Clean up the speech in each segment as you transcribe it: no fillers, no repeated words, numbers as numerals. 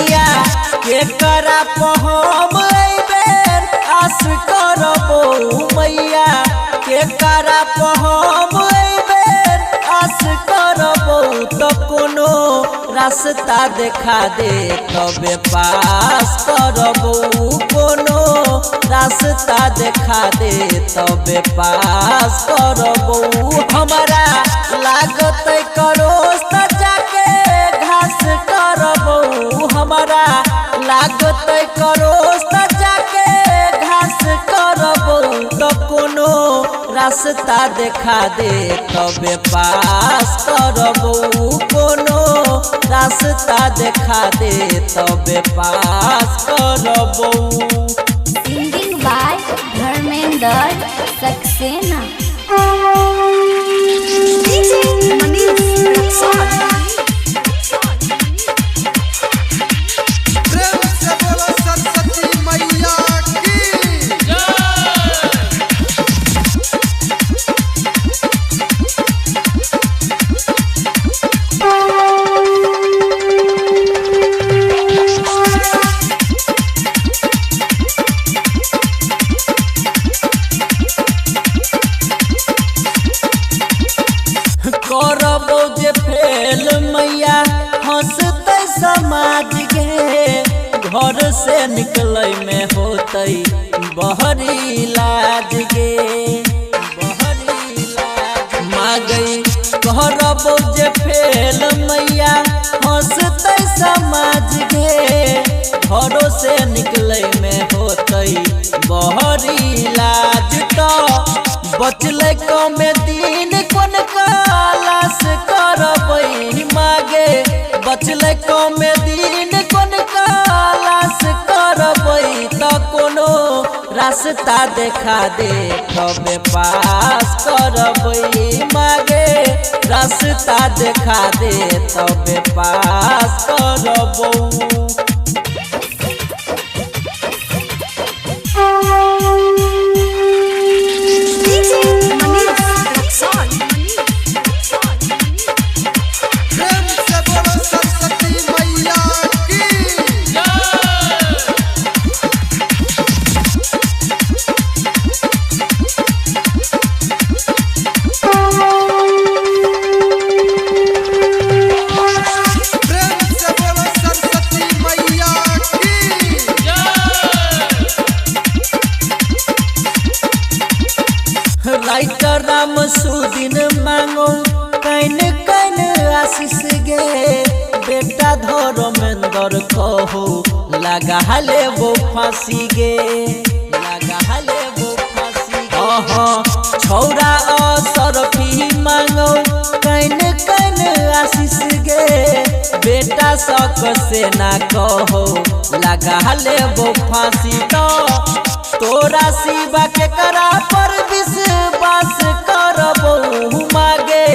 मैया के करा पहम बेर आस करबो मैया के करा पहम बेर आस करबो तो कोनो रास्ता देखा दे तबे पास करबो कोनो रास्ता देखा दे तबे पास करबो हमारा लागत करोस त जाके घास करबो हमारा लागत करोस त जाके घास करबो तो कोनो रास्ता देखा दे तबे पास करबो कोनो रास्ता देखा दे तबे पास करबो। Singing by Dharmendra Saxena. करबो जे फेल मैया हंसते समाज के घर से निकले में होते बहरी लाज गे बहरी लाज मांगई करबो जे फेल मैया हंसते समाज के घरों से निकले में होते बहरी लाज तो बचले कमे दिन कोन कालास करबई मागे बचले कमे दिन कोन कालास करबई तो कोनो रास्ता देखा दे तबे पास करबई मागे रास्ता देखा दे तबे पास करबो। राइटर राम सुदिन मांगो कैन कैन आशीष गे बेटा धर्मेंद्र कहो लगा ले वो फांसी गे लगा ले वो फांसी छौरा असरफी मांगो कैन कैन आशीष गे बेटा शक से ना कहो लगा ले वो फांसी तो तोरा शिवा के करा पर विश्वास करबो मागे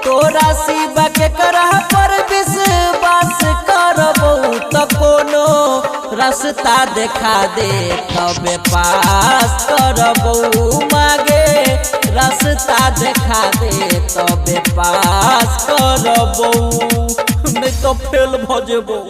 तोरा शिवा के करा पर विश्वास करबो तो कोनो रास्ता देखा दे तबे पास करबो मागे रास्ता देखा दे तबे पास करबो नहीं तो फेल भ जेबो।